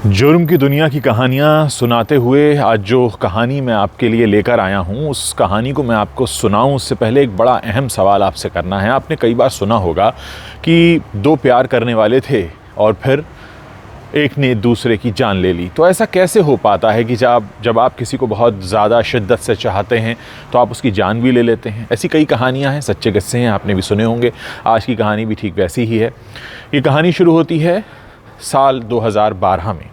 जुर्म की दुनिया की कहानियाँ सुनाते हुए आज जो कहानी मैं आपके लिए लेकर आया हूँ, उस कहानी को मैं आपको सुनाऊँ उससे पहले एक बड़ा अहम सवाल आपसे करना है। आपने कई बार सुना होगा कि दो प्यार करने वाले थे और फिर एक ने दूसरे की जान ले ली। तो ऐसा कैसे हो पाता है कि जब आप किसी को बहुत ज़्यादा शिद्दत से चाहते हैं तो आप उसकी जान भी ले लेते हैं। ऐसी कई कहानियाँ हैं, सच्चे किस्से हैं, आपने भी सुने होंगे। आज की कहानी भी ठीक वैसी ही है। ये कहानी शुरू होती है साल 2012 में।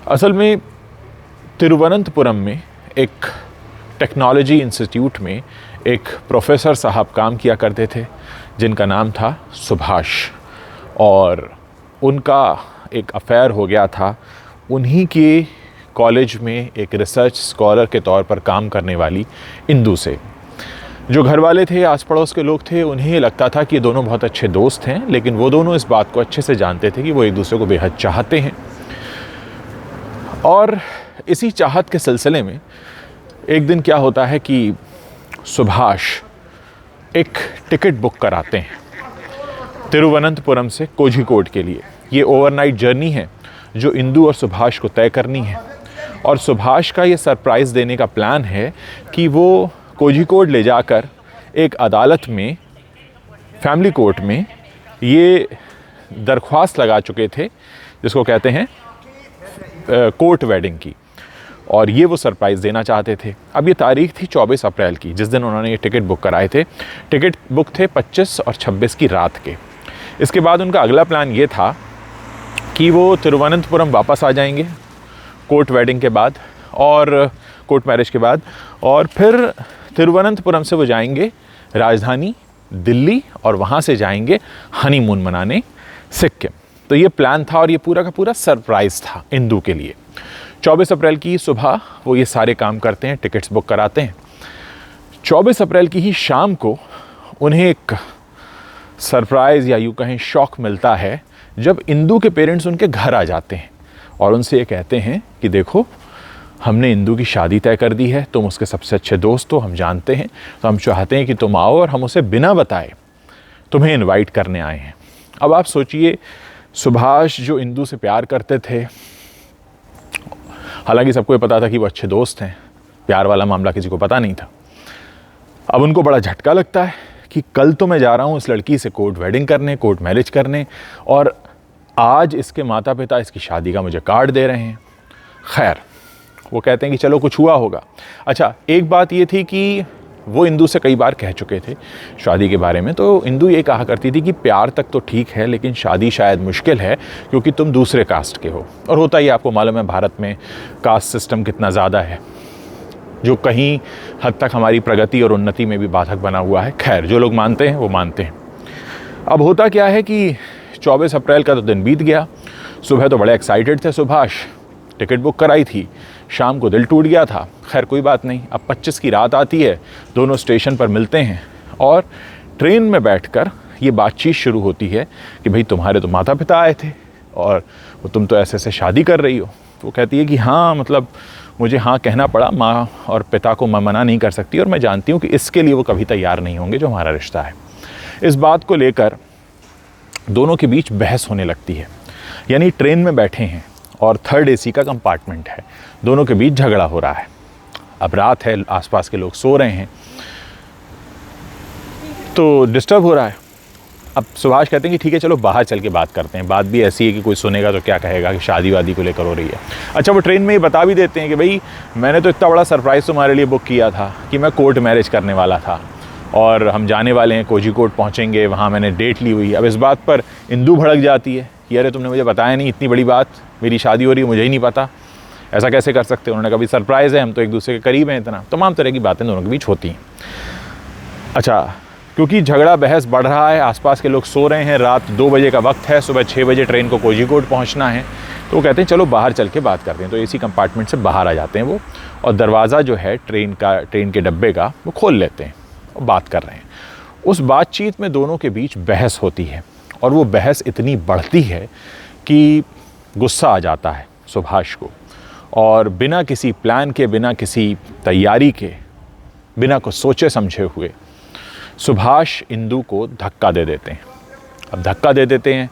असल में तिरुवनंतपुरम में एक टेक्नोलॉजी इंस्टीट्यूट में एक प्रोफेसर साहब काम किया करते थे जिनका नाम था सुभाष, और उनका एक अफेयर हो गया था उन्हीं के कॉलेज में एक रिसर्च स्कॉलर के तौर पर काम करने वाली इंदु से। जो घर वाले थे, आस पड़ोस के लोग थे, उन्हें लगता था कि ये दोनों बहुत अच्छे दोस्त हैं, लेकिन वो दोनों इस बात को अच्छे से जानते थे कि वो एक दूसरे को बेहद चाहते हैं। और इसी चाहत के सिलसिले में एक दिन क्या होता है कि सुभाष एक टिकट बुक कराते हैं तिरुवनंतपुरम से कोझिकोड के लिए। ये ओवरनाइट जर्नी है जो इंदु और सुभाष को तय करनी है, और सुभाष का ये सरप्राइज़ देने का प्लान है कि वो कोझिकोड ले जाकर एक अदालत में, फैमिली कोर्ट में, ये दरख्वास्त लगा चुके थे जिसको कहते हैं कोर्ट वेडिंग की, और ये वो सरप्राइज़ देना चाहते थे। अब ये तारीख थी 24 अप्रैल की, जिस दिन उन्होंने ये टिकट बुक कराए थे। टिकट बुक थे 25 और 26 की रात के। इसके बाद उनका अगला प्लान ये था कि वो तिरुवनंतपुरम वापस आ जाएंगे कोर्ट वेडिंग के बाद और कोर्ट मैरिज के बाद, और फिर तिरुवनंतपुरम से वो जाएंगे राजधानी दिल्ली और वहाँ से जाएंगे हनीमून मनाने सिक्किम। तो ये प्लान था और ये पूरा का पूरा सरप्राइज़ था इंदु के लिए। 24 अप्रैल की सुबह वो ये सारे काम करते हैं, टिकट्स बुक कराते हैं। 24 अप्रैल की ही शाम को उन्हें एक सरप्राइज़ या यूँ कहें शॉक मिलता है जब इंदु के पेरेंट्स उनके घर आ जाते हैं और उनसे ये कहते हैं कि देखो, हमने इंदु की शादी तय कर दी है, तुम उसके सबसे अच्छे दोस्त हो, हम जानते हैं, तो हम चाहते हैं कि तुम आओ और हम उसे बिना बताए तुम्हें इनवाइट करने आए हैं। अब आप सोचिए, सुभाष जो इंदु से प्यार करते थे, हालांकि सबको ये पता था कि वो अच्छे दोस्त हैं, प्यार वाला मामला किसी को पता नहीं था। अब उनको बड़ा झटका लगता है कि कल तो मैं जा रहा हूँ इस लड़की से कोर्ट वेडिंग करने, कोर्ट मैरिज करने, और आज इसके माता पिता इसकी शादी का मुझे कार्ड दे रहे हैं। खैर, वो कहते हैं कि चलो कुछ हुआ होगा। अच्छा, एक बात ये थी कि वो इंदु से कई बार कह चुके थे शादी के बारे में, तो इंदु ये कहा करती थी कि प्यार तक तो ठीक है लेकिन शादी शायद मुश्किल है क्योंकि तुम दूसरे कास्ट के हो। और होता ही, आपको मालूम है भारत में कास्ट सिस्टम कितना ज़्यादा है, जो कहीं हद तक हमारी प्रगति और उन्नति में भी बाधक बना हुआ है। खैर, जो लोग मानते हैं वो मानते हैं। अब होता क्या है कि 24 अप्रैल का तो दिन बीत गया। सुबह तो बड़े एक्साइटेड थे सुभाष, टिकट बुक कराई थी, शाम को दिल टूट गया था। खैर कोई बात नहीं, अब 25 की रात आती है, दोनों स्टेशन पर मिलते हैं और ट्रेन में बैठकर ये बातचीत शुरू होती है कि भाई तुम्हारे तो माता पिता आए थे और वो तुम तो ऐसे शादी कर रही हो। वो कहती है कि हाँ, मतलब मुझे हाँ कहना पड़ा, माँ और पिता को मैं मना नहीं कर सकती और मैं जानती हूँ कि इसके लिए वो कभी तैयार नहीं होंगे जो हमारा रिश्ता है। इस बात को लेकर दोनों के बीच बहस होने लगती है। यानी ट्रेन में बैठे हैं और थर्ड एसी का कंपार्टमेंट है, दोनों के बीच झगड़ा हो रहा है। अब रात है, आसपास के लोग सो रहे हैं, तो डिस्टर्ब हो रहा है। अब सुभाष कहते हैं कि ठीक है, चलो बाहर चल के बात करते हैं। बात भी ऐसी है कि कोई सुनेगा तो क्या कहेगा कि शादी वादी को लेकर हो रही है। अच्छा, वो ट्रेन में ही बता भी देते हैं कि भाई मैंने तो इतना बड़ा सरप्राइज़ तुम्हारे लिए बुक किया था कि मैं कोर्ट मैरिज करने वाला था और हम जाने वाले हैं, कोझिकोड पहुँचेंगे, वहाँ मैंने डेट ली हुई। अब इस बात पर इंदु भड़क जाती है कि अरे तुमने मुझे बताया नहीं, इतनी बड़ी बात, मेरी शादी हो रही है, मुझे ही नहीं पता, ऐसा कैसे कर सकते हो। उन्होंने कहा भी सरप्राइज़ है, हम तो एक दूसरे के करीब हैं, इतना तमाम तरह की बातें दोनों के बीच होती हैं। अच्छा, क्योंकि झगड़ा बहस बढ़ रहा है, आसपास के लोग सो रहे हैं, रात 2 बजे का वक्त है, सुबह 6 बजे ट्रेन को कोझिकोड पहुंचना है, तो वो कहते हैं चलो बाहर चल के बात करते हैं। तो एसी कंपार्टमेंट से बाहर आ जाते हैं वो, और दरवाज़ा जो है ट्रेन के डब्बे का वो खोल लेते हैं और बात कर रहे हैं। उस बातचीत में दोनों के बीच बहस होती है और वो बहस इतनी बढ़ती है कि गुस्सा आ जाता है सुभाष को, और बिना किसी प्लान के, बिना किसी तैयारी के, बिना कुछ सोचे समझे हुए सुभाष इंदु को धक्का दे देते हैं। अब धक्का दे देते हैं,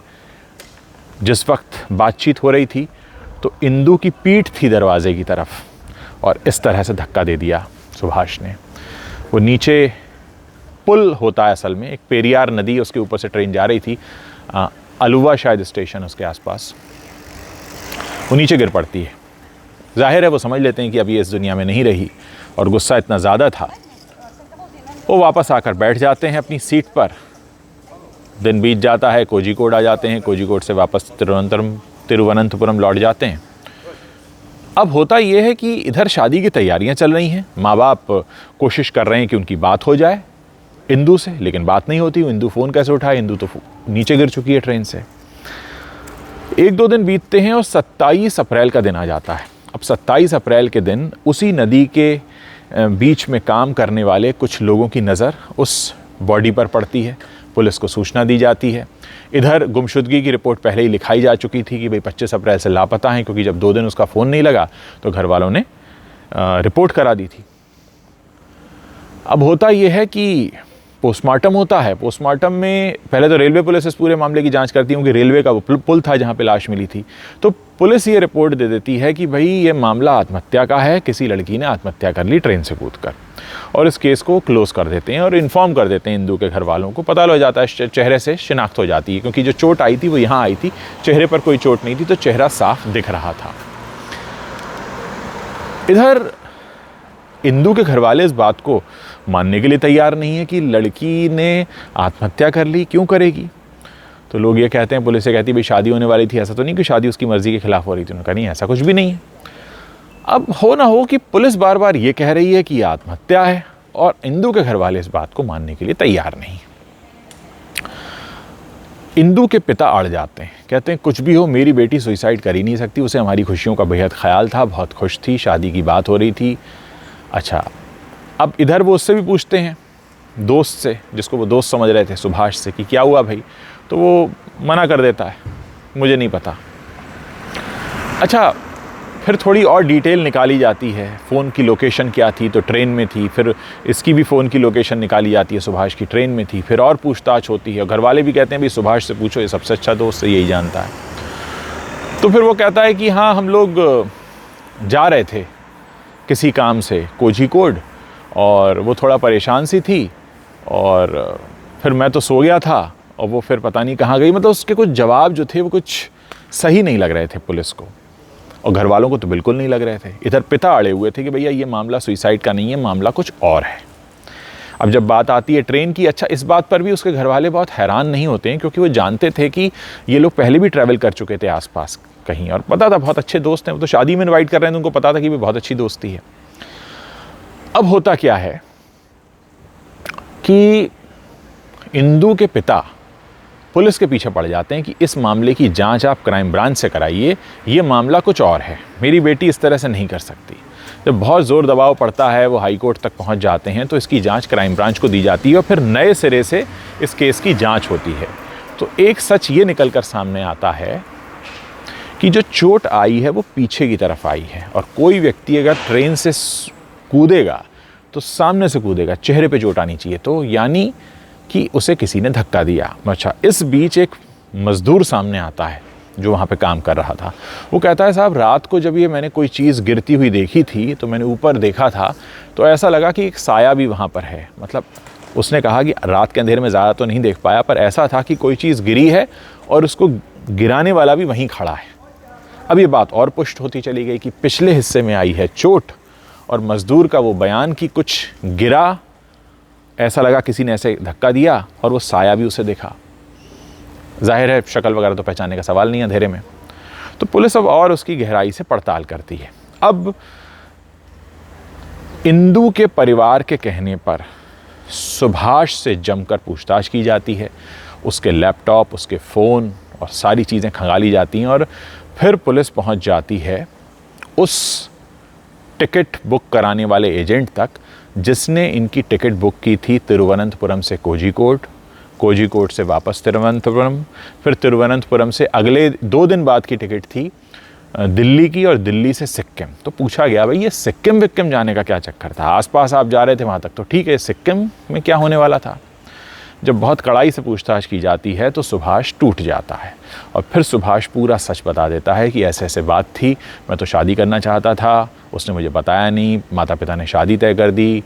जिस वक्त बातचीत हो रही थी तो इंदु की पीठ थी दरवाजे की तरफ और इस तरह से धक्का दे दिया सुभाष ने। वो नीचे पुल होता है असल में, एक पेरियार नदी, उसके ऊपर से ट्रेन जा रही थी, अलुवा शायद स्टेशन उसके आसपास, वो नीचे गिर पड़ती है। जाहिर है वो समझ लेते हैं कि अब ये इस दुनिया में नहीं रही और गुस्सा इतना ज़्यादा था, वो वापस आकर बैठ जाते हैं अपनी सीट पर। दिन बीत जाता है, कोझिकोड आ जाते हैं, कोझिकोड से वापस तिरुवनंतपुरम लौट जाते हैं। अब होता यह है कि इधर शादी की तैयारियां चल रही हैं, माँ बाप कोशिश कर रहे हैं कि उनकी बात हो जाए इंदु से, लेकिन बात नहीं होती। इंदु फ़ोन कैसे उठाए, इंदु तो नीचे गिर चुकी है ट्रेन से। एक दो दिन बीतते हैं और 27 अप्रैल का दिन आ जाता है। अब 27 अप्रैल के दिन उसी नदी के बीच में काम करने वाले कुछ लोगों की नज़र उस बॉडी पर पड़ती है, पुलिस को सूचना दी जाती है। इधर गुमशुदगी की रिपोर्ट पहले ही लिखाई जा चुकी थी कि भाई 25 अप्रैल से लापता हैं, क्योंकि जब 2 दिन उसका फ़ोन नहीं लगा तो घर वालों ने रिपोर्ट करा दी थी। अब होता यह है कि पोस्टमार्टम होता है। पोस्टमार्टम में पहले तो रेलवे पुलिस इस पूरे मामले की जांच करती है, क्योंकि रेलवे का वो पुल था जहां पे लाश मिली थी। तो पुलिस ये रिपोर्ट दे देती है कि भाई ये मामला आत्महत्या का है, किसी लड़की ने आत्महत्या कर ली ट्रेन से कूदकर, और इस केस को क्लोज कर देते हैं और इन्फॉर्म कर देते हैं इंदु के घर वालों को। पता लग जाता है, चेहरे से शिनाख्त हो जाती है, क्योंकि जो चोट आई थी वो यहाँ आई थी, चेहरे पर कोई चोट नहीं थी, तो चेहरा साफ दिख रहा था। इधर इंदु के घर वाले इस बात को मानने के लिए तैयार नहीं है कि लड़की ने आत्महत्या कर ली, क्यों करेगी। तो लोग ये कहते हैं, पुलिस से कहती है भाई शादी होने वाली थी, ऐसा तो नहीं कि शादी उसकी मर्जी के खिलाफ हो रही थी। उन्होंने कहा नहीं, ऐसा कुछ भी नहीं है। अब हो ना हो कि पुलिस बार बार ये कह रही है कि आत्महत्या है और इंदु के घर वाले इस बात को मानने के लिए तैयार नहीं। इंदु के पिता अड़ जाते हैं, कहते हैं कुछ भी हो मेरी बेटी सुसाइड कर ही नहीं सकती, उसे हमारी खुशियों का बेहद ख्याल था, बहुत खुश थी, शादी की बात हो रही थी। अच्छा, अब इधर वो उससे भी पूछते हैं, दोस्त से, जिसको वो दोस्त समझ रहे थे, सुभाष से, कि क्या हुआ भाई। तो वो मना कर देता है, मुझे नहीं पता। अच्छा, फिर थोड़ी और डिटेल निकाली जाती है, फ़ोन की लोकेशन क्या थी, तो ट्रेन में थी। फिर इसकी भी फ़ोन की लोकेशन निकाली जाती है, सुभाष की ट्रेन में थी। फिर और पूछताछ होती है, घर वाले भी कहते हैं भाई सुभाष से पूछो, ये सबसे अच्छा दोस्त है, यही जानता है। तो फिर वो कहता है कि हाँ, हम लोग जा रहे थे किसी काम से कोझिकोड, और वो थोड़ा परेशान सी थी, और फिर मैं तो सो गया था, और वो फिर पता नहीं कहाँ गई। मतलब उसके कुछ जवाब जो थे वो कुछ सही नहीं लग रहे थे पुलिस को, और घर वालों को तो बिल्कुल नहीं लग रहे थे। इधर पिता अड़े हुए थे कि भैया ये मामला सुसाइड का नहीं है, मामला कुछ और है। अब जब बात आती है ट्रेन की, अच्छा, इस बात पर भी उसके घर वाले बहुत हैरान नहीं होते हैं, क्योंकि वो जानते थे कि ये लोग पहले भी ट्रैवल कर चुके थे आसपास कहीं, और पता था बहुत अच्छे दोस्त हैं। वो तो शादी में इनवाइट कर रहे हैं, तो उनको पता था कि भी बहुत अच्छी दोस्ती है। अब होता क्या है कि इंदु के पिता पुलिस के पीछे पड़ जाते हैं कि इस मामले की जांच आप क्राइम ब्रांच से कराइए, ये मामला कुछ और है, मेरी बेटी इस तरह से नहीं कर सकती। जब बहुत ज़ोर दबाव पड़ता है, वो हाई कोर्ट तक पहुंच जाते हैं, तो इसकी जांच क्राइम ब्रांच को दी जाती है और फिर नए सिरे से इस केस की जांच होती है। तो एक सच ये निकल कर सामने आता है कि जो चोट आई है वो पीछे की तरफ आई है, और कोई व्यक्ति अगर ट्रेन से कूदेगा तो सामने से कूदेगा, चेहरे पे चोट आनी चाहिए, तो यानी कि उसे किसी ने धक्का दिया। अच्छा, इस बीच एक मजदूर सामने आता है जो वहाँ पे काम कर रहा था। वो कहता है साहब, रात को जब ये मैंने कोई चीज़ गिरती हुई देखी थी, तो मैंने ऊपर देखा था, तो ऐसा लगा कि एक साया भी वहाँ पर है। मतलब उसने कहा कि रात के अंधेरे में ज़्यादा तो नहीं देख पाया, पर ऐसा था कि कोई चीज़ गिरी है और उसको गिराने वाला भी वहीं खड़ा है। अब ये बात और पुष्ट होती चली गई कि पिछले हिस्से में आई है चोट, और मजदूर का वो बयान कि कुछ गिरा, ऐसा लगा किसी ने ऐसे धक्का दिया, और वो साया भी उसे देखा। जाहिर है शक्ल वगैरह तो पहचानने का सवाल नहीं है अंधेरे में। तो पुलिस अब और उसकी गहराई से पड़ताल करती है। अब इंदु के परिवार के कहने पर सुभाष से जमकर पूछताछ की जाती है, उसके लैपटॉप, उसके फ़ोन और सारी चीज़ें खंगाली जाती हैं, और फिर पुलिस पहुंच जाती है उस टिकट बुक कराने वाले एजेंट तक जिसने इनकी टिकट बुक की थी तिरुवनंतपुरम से कोझिकोड, कोझिकोड से वापस तिरुवनंतपुरम, फिर तिरुवनंतपुरम से अगले 2 दिन बाद की टिकट थी दिल्ली की, और दिल्ली से सिक्किम। तो पूछा गया भाई ये सिक्किम विक्किम जाने का क्या चक्कर था, आसपास आप जा रहे थे वहाँ तक तो ठीक है, सिक्किम में क्या होने वाला था। जब बहुत कड़ाई से पूछताछ की जाती है तो सुभाष टूट जाता है और फिर सुभाष पूरा सच बता देता है कि ऐसे ऐसे बात थी, मैं तो शादी करना चाहता था, उसने मुझे बताया नहीं, माता पिता ने शादी तय कर दी,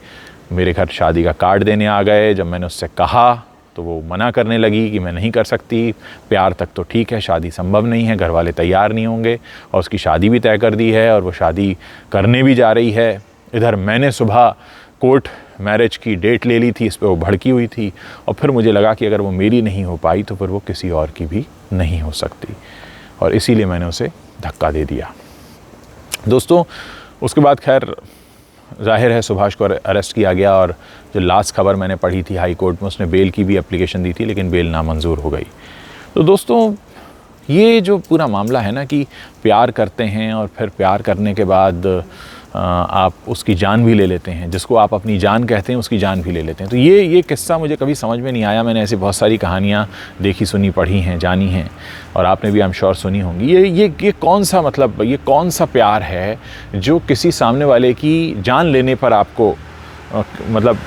मेरे घर शादी का कार्ड देने आ गए, जब मैंने उससे कहा तो वो मना करने लगी कि मैं नहीं कर सकती, प्यार तक तो ठीक है, शादी संभव नहीं है, घर वाले तैयार नहीं होंगे, और उसकी शादी भी तय कर दी है और वो शादी करने भी जा रही है। इधर मैंने सुबह कोर्ट मैरिज की डेट ले ली थी, इस पर वो भड़की हुई थी और फिर मुझे लगा कि अगर वो मेरी नहीं हो पाई तो फिर वो किसी और की भी नहीं हो सकती, और इसीलिए मैंने उसे धक्का दे दिया। दोस्तों, उसके बाद खैर जाहिर है सुभाष को अरेस्ट किया गया और जो लास्ट खबर मैंने पढ़ी थी हाई कोर्ट में, उसने बेल की भी एप्लीकेशन दी थी लेकिन बेल नामंजूर हो गई। तो दोस्तों, ये जो पूरा मामला है ना कि प्यार करते हैं और फिर प्यार करने के बाद आप उसकी जान भी ले लेते हैं, जिसको आप अपनी जान कहते हैं उसकी जान भी ले लेते हैं, तो ये किस्सा मुझे कभी समझ में नहीं आया। मैंने ऐसी बहुत सारी कहानियाँ देखी, सुनी, पढ़ी हैं, जानी हैं, और आपने भी आई एम श्योर सुनी होंगी। ये कौन सा मतलब, ये कौन सा प्यार है जो किसी सामने वाले की जान लेने पर आपको मतलब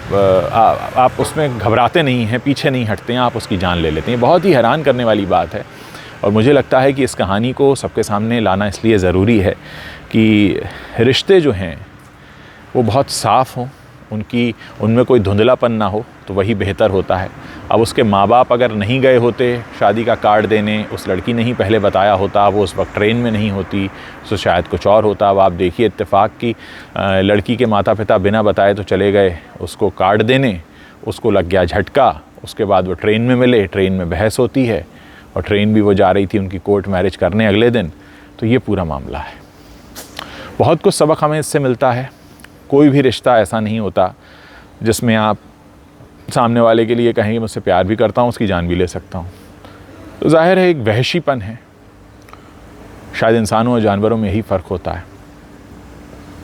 आप उसमें घबराते नहीं हैं, पीछे नहीं हटते हैं, आप उसकी जान ले लेते हैं। बहुत ही हैरान करने वाली बात है और मुझे लगता है कि इस कहानी को सबके सामने लाना इसलिए ज़रूरी है कि रिश्ते जो हैं वो बहुत साफ़ हों, उनमें कोई धुंधलापन ना हो, तो वही बेहतर होता है। अब उसके माँ बाप अगर नहीं गए होते शादी का कार्ड देने, उस लड़की ने ही पहले बताया होता, वो उस वक्त ट्रेन में नहीं होती तो शायद कुछ और होता। अब आप देखिए इत्तेफाक की लड़की के माता पिता बिना बताए तो चले गए उसको कार्ड देने, उसको लग गया झटका, उसके बाद वो ट्रेन में मिले, ट्रेन में बहस होती है और ट्रेन भी वो जा रही थी उनकी कोर्ट मैरिज करने अगले दिन। तो ये पूरा मामला है। बहुत कुछ सबक हमें इससे मिलता है। कोई भी रिश्ता ऐसा नहीं होता जिसमें आप सामने वाले के लिए कहेंगे मुझसे प्यार भी करता हूँ, उसकी जान भी ले सकता हूँ। तो जाहिर है एक वहशीपन है। शायद इंसानों और जानवरों में यही फ़र्क होता है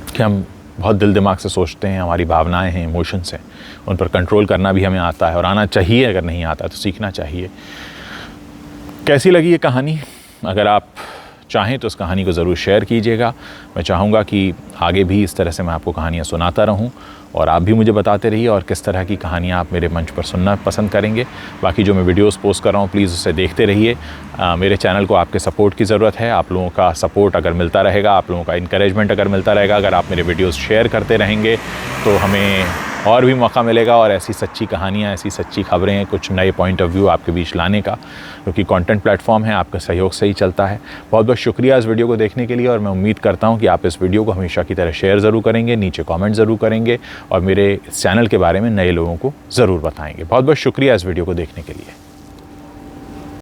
कि हम बहुत दिल दिमाग से सोचते हैं, हमारी भावनाएं हैं, इमोशंस हैं, उन पर कंट्रोल करना भी हमें आता है और आना चाहिए। अगर नहीं आता तो सीखना चाहिए। कैसी लगी ये कहानी? अगर आप चाहें तो इस कहानी को ज़रूर शेयर कीजिएगा। मैं चाहूँगा कि आगे भी इस तरह से मैं आपको कहानियाँ सुनाता रहूँ और आप भी मुझे बताते रहिए और किस तरह की कहानियाँ आप मेरे मंच पर सुनना पसंद करेंगे। बाकी जो मैं वीडियोस पोस्ट कर रहा हूँ प्लीज़ उसे देखते रहिए। मेरे चैनल को आपके सपोर्ट की ज़रूरत है। आप लोगों का सपोर्ट अगर मिलता रहेगा, आप लोगों का इंकरेजमेंट अगर मिलता रहेगा, अगर आप मेरे वीडियोज़ शेयर करते रहेंगे तो हमें और भी मौका मिलेगा और ऐसी सच्ची कहानियाँ, ऐसी सच्ची खबरें, कुछ नए पॉइंट ऑफ व्यू आपके बीच लाने का, क्योंकि कंटेंट प्लेटफॉर्म है, आपके सहयोग से ही चलता है। बहुत बहुत शुक्रिया इस वीडियो को देखने के लिए और मैं उम्मीद करता हूँ कि आप इस वीडियो को हमेशा की तरह शेयर ज़रूर करेंगे, नीचे कमेंट ज़रूर करेंगे और मेरे इस चैनल के बारे में नए लोगों को ज़रूर बताएंगे। बहुत बहुत शुक्रिया इस वीडियो को देखने के लिए।